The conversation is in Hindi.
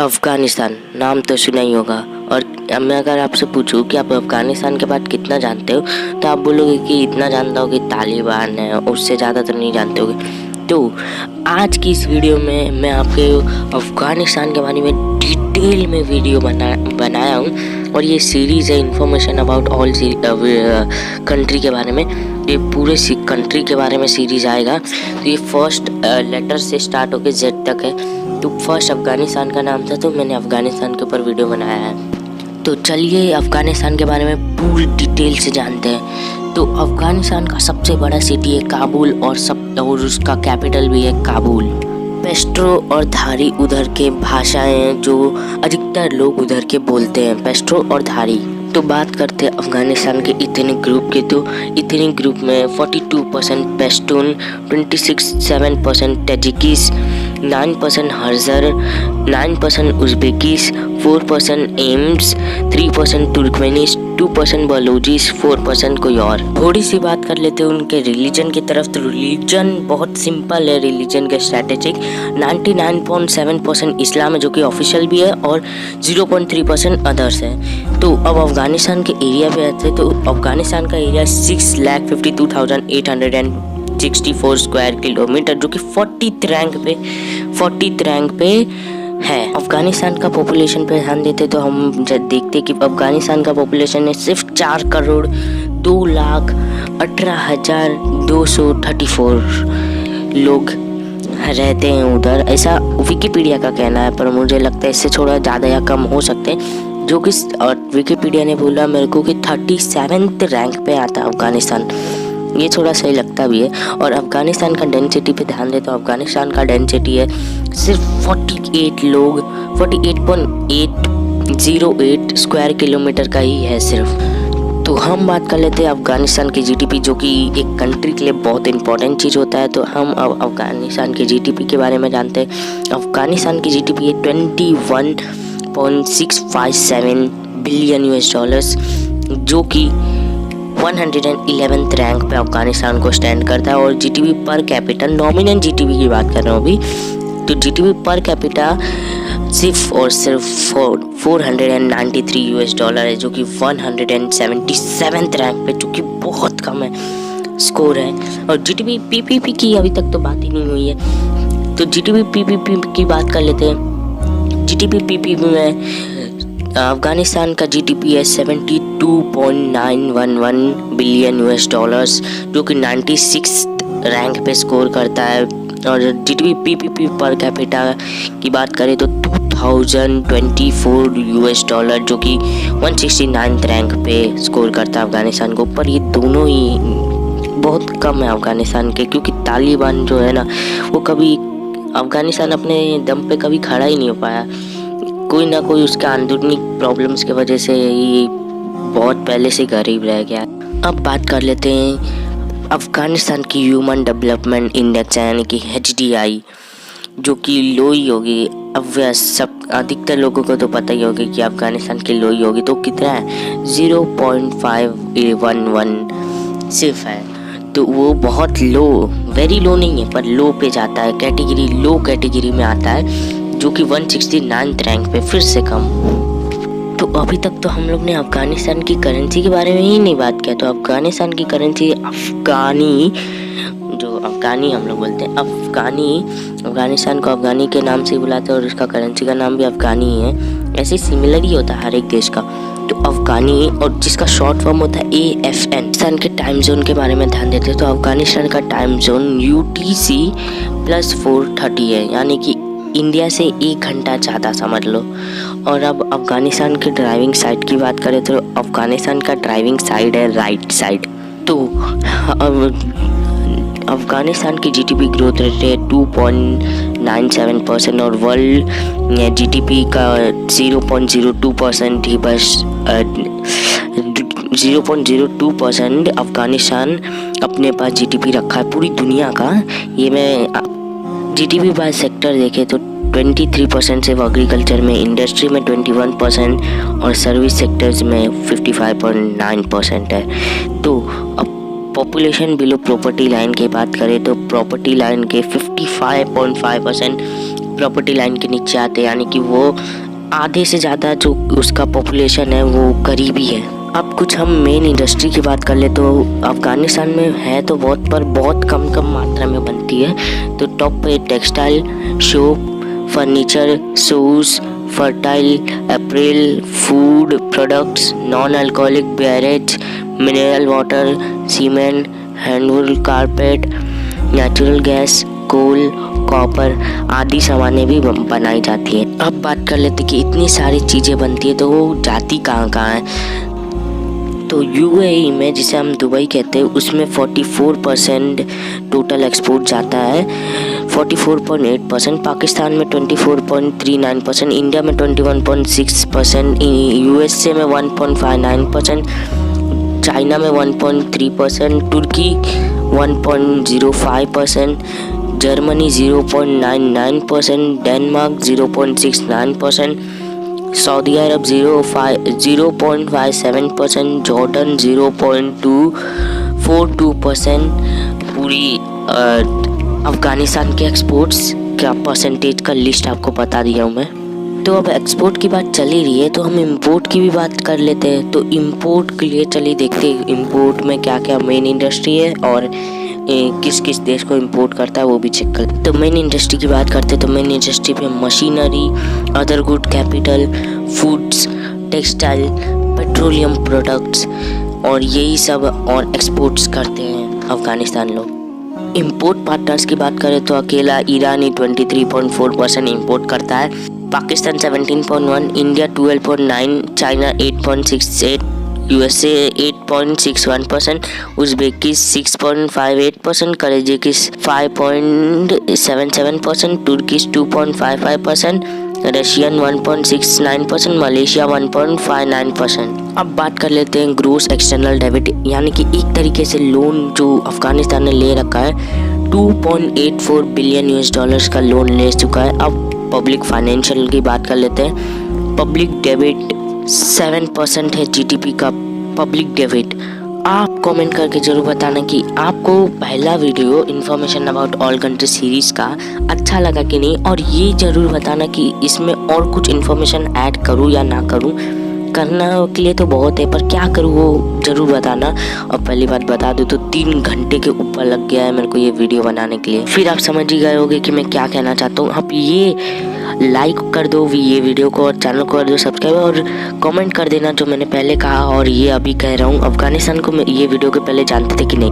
अफ़गानिस्तान नाम तो सुना ही होगा। और मैं अगर आपसे पूछूं कि आप अफ़गानिस्तान के बाद कितना जानते हो, तो आप बोलोगे कि इतना जानता हो कि तालिबान है, उससे ज़्यादा तो नहीं जानते होगे। तो आज की इस वीडियो में मैं आपके अफ़गानिस्तान के बारे में डिटेल में वीडियो बनाया हूँ। और ये सीरीज़ है इन्फॉर्मेशन अबाउट ऑल कंट्री के बारे में। ये पूरे कंट्री के बारे में सीरीज़ आएगा। तो ये फर्स्ट लेटर से स्टार्ट होकर जेड तक है। तो फर्स्ट अफ़गानिस्तान का नाम था, तो मैंने अफ़गानिस्तान के ऊपर वीडियो बनाया है। तो चलिए अफ़गानिस्तान के बारे में पूरी डिटेल से जानते हैं। तो अफ़गानिस्तान का सबसे बड़ा सिटी है काबुल और उसका कैपिटल भी है काबुल। पेश्तो और धारी उधर के भाषाएं हैं जो अधिकतर लोग उधर के बोलते हैं, पेश्तो और धारी। तो बात करते हैं अफ़गानिस्तान के इथनिक ग्रुप की। तो इथनिक ग्रुप में 42% पेश्तून, 26.7% तजिकिस, 9% हर्जर, 9% उज़्बेकिस, 4% एम्स, 3% तुर्कमेनिस, 2% बलूचिस, 4% कोई और। थोड़ी सी बात कर लेते हैं उनके रिलीजन की तरफ। तो रिलीजन बहुत सिंपल है। रिलीजन के स्ट्रैटेजिक 99.7% इस्लाम है जो कि ऑफिशियल भी है, और 0.3% अदर्स है। तो अब अफ़गानिस्तान के एरिया पे आते हैं। तो अफ़गानिस्तान का एरिया 6,52,864 स्क्वायर किलोमीटर, जो कि 40th रैंक पे है। अफ़गानिस्तान का पॉपुलेशन पे ध्यान देते तो हम जब देखते कि अफ़गानिस्तान का पॉपुलेशन है सिर्फ 4,02,18,234 लोग रहते हैं उधर। ऐसा विकिपीडिया का कहना है, पर मुझे लगता है इससे थोड़ा ज़्यादा या कम हो सकते हैं। जो कि विकिपीडिया ने बोला मेरे को कि 37th रैंक पे आता है अफ़गानिस्तान। ये थोड़ा सही लगता भी है। और अफ़गानिस्तान का डेंसिटी पे ध्यान दे तो अफ़गानिस्तान का डेंसिटी है सिर्फ 48.808 स्क्वायर किलोमीटर का ही है सिर्फ। तो हम बात कर लेते हैं अफ़गानिस्तान की जीडीपी, जो कि एक कंट्री के लिए बहुत इंपॉर्टेंट चीज़ होता है। तो हम अब अफ़गानिस्तान की जीडीपी के बारे में जानते हैं। अफ़गानिस्तान की जीडीपी है 21.657 बिलियन US डॉलर्स, जो कि 111th रैंक पे अफ़गानिस्तान को स्टैंड करता है। और GDP per capita, nominal GDP की बात कर रहा हूँ अभी, तो जीडीपी पर कैपिटा सिर्फ और सिर्फ 493 US डॉलर है, जो कि 177th रैंक पे, जो कि बहुत कम है स्कोर है। और जीडीपी पीपीपी की अभी तक तो बात ही नहीं हुई है। तो जीडीपी पीपीपी की बात कर लेते हैं। जीडीपी पीपीपी में अफ़गानिस्तान का जीडीपी है 72.911 बिलियन US डॉलर्स, जो कि 96th रैंक पे स्कोर करता है। और जीडीपी पीपीपी पर कैपिटा की बात करें तो 2024 US डॉलर, जो कि 169th रैंक पे स्कोर करता है अफ़गानिस्तान को। पर ये दोनों ही बहुत कम है अफ़गानिस्तान के, क्योंकि तालिबान जो है ना, वो कभी अफ़गानिस्तान अपने दम पे कभी खड़ा ही नहीं हो पाया। कोई ना कोई उसके अंदरूनी प्रॉब्लम्स की वजह से ये बहुत पहले से गरीब रह गया। अब बात कर लेते हैं अफ़गानिस्तान की ह्यूमन डेवलपमेंट इंडेक्स यानी कि HDI, जो कि लो ही होगी। अब सब अधिकतर लोगों को तो पता ही होगा कि अफ़गानिस्तान की लो ही होगी। तो कितना है 0.511 सिर्फ है। तो वो बहुत लो, वेरी लो नहीं है, पर लो पे जाता है, कैटेगरी लो कैटेगरी में आता है, जो कि 169th रैंक पे, फिर से कम। तो अभी तक तो हम लोग ने अफ़गानिस्तान की करेंसी के बारे में ही नहीं बात किया। तो अफ़गानिस्तान की करेंसी अफ़गानी, जो अफ़गानी हम लोग बोलते हैं, अफ़गानिस्तान को अफ़गानी के नाम से बुलाते हैं, और उसका करेंसी का नाम भी अफ़गानी ही है। ऐसे सिमिलर ही होता है हर एक देश का। तो अफ़गानी, और जिसका शॉर्ट फॉर्म होता है AFN। अफ़गानिस्तान के टाइम जोन के बारे में ध्यान देते हैं। तो अफ़गानिस्तान का टाइम जोन UTC+430 है, यानी कि इंडिया से 1 घंटा ज़्यादा समझ लो। और अब अफ़गानिस्तान के ड्राइविंग साइड की बात करें तो अफ़गानिस्तान का ड्राइविंग साइड है राइट साइड। तो अब अफ़गानिस्तान की जीडीपी ग्रोथ रेट है 2.97%, और वर्ल्ड जीडीपी का 0.02% ही बस 0.02% अफ़गानिस्तान अपने पास जीडीपी रखा है पूरी दुनिया का। ये मैं जीडीपी बाय सेक्टर देखे तो 23% सिर्फ एग्रीकल्चर में, इंडस्ट्री में 21% और सर्विस सेक्टर्स में 55.9% है। तो अब पॉपुलेशन बिलो प्रॉपर्टी लाइन की बात करें तो प्रॉपर्टी लाइन के 55.5% प्रॉपर्टी लाइन के नीचे आते हैं, यानी कि वो आधे से ज़्यादा जो उसका पॉपुलेशन है वो गरीबी है। अब कुछ हम मेन इंडस्ट्री की बात कर ले तो अफ़गानिस्तान में है तो बहुत, पर बहुत कम मात्रा में बनती है। तो टॉप पे textile, soap, furniture, shoes, fertile, apparel, food products, non alcoholic beverage, mineral water, cement, hand wool carpet, natural gas, coal, copper आदि सामानें भी बनाई जाती हैं। अब बात कर लेते कि इतनी सारी चीज़ें बनती है तो वो जाती कहाँ है। तो यूएई में, जिसे हम दुबई कहते हैं, उसमें 44% टोटल एक्सपोर्ट जाता है, 44.8%, पाकिस्तान में 24.39%, इंडिया में 21.6%, यूएसए में 1.59%, चाइना में 1.3%, तुर्की 1.05%, जर्मनी 0.99%, डेनमार्क 0.69%, सऊदी अरब 0.57%, जॉर्डन 0.242%। पूरी अफ़गानिस्तान के एक्सपोर्ट्स का परसेंटेज का लिस्ट आपको बता दिया हूँ मैं। तो अब एक्सपोर्ट की बात चल ही रही है तो हम इंपोर्ट की भी बात कर लेते हैं। तो इंपोर्ट के लिए चलिए देखते हैं इंपोर्ट में क्या क्या मेन इंडस्ट्री है और किस किस देश को इंपोर्ट करता है वो भी चेक कर। तो मेन इंडस्ट्री की बात करते हैं तो मेन इंडस्ट्री में machinery, other good capital, foods, textile, petroleum products और यही सब और एक्सपोर्ट्स करते हैं अफ़गानिस्तान लोग। इंपोर्ट पार्टनर्स की बात करें तो अकेला ईरान ही 23.4% इंपोर्ट करता है, Pakistan 17.1, India 12.9, China 8.68, USA 8.61%, Uzbekistan 6.58%, Kazakhstan 5.77%, Turkish 2.55%, Russian 1.69%, Malaysia 1.59%। अब बात कर लेते हैं ग्रोस एक्सटर्नल डेबिट, यानी कि एक तरीके से लोन जो अफ़गानिस्तान ने ले रखा है, 2.84 बिलियन यूएस डॉलर्स का लोन ले चुका है। अब पब्लिक फाइनेंशियल की बात कर लेते हैं। पब्लिक डेबिट 7% है जीडीपी का पब्लिक डेबिट। आप कमेंट करके ज़रूर बताना कि आपको पहला video information about all country series का अच्छा लगा कि नहीं, और ये ज़रूर बताना कि इसमें और कुछ इन्फॉर्मेशन ऐड करूँ या ना करूँ। करना के लिए तो बहुत है, पर क्या करूँ वो ज़रूर बताना। और पहली बात बता दूँ तो 3 घंटे के ऊपर लग गया है मेरे को ये वीडियो बनाने के लिए। फिर आप समझ ही गए होंगे कि मैं क्या कहना चाहता हूँ। आप ये लाइक कर दो ये वीडियो को और चैनल को कर दो सब्सक्राइब, और कमेंट कर देना जो मैंने पहले कहा और ये अभी कह रहा हूँ। अफ़गानिस्तान को ये वीडियो के पहले जानते थे कि नहीं।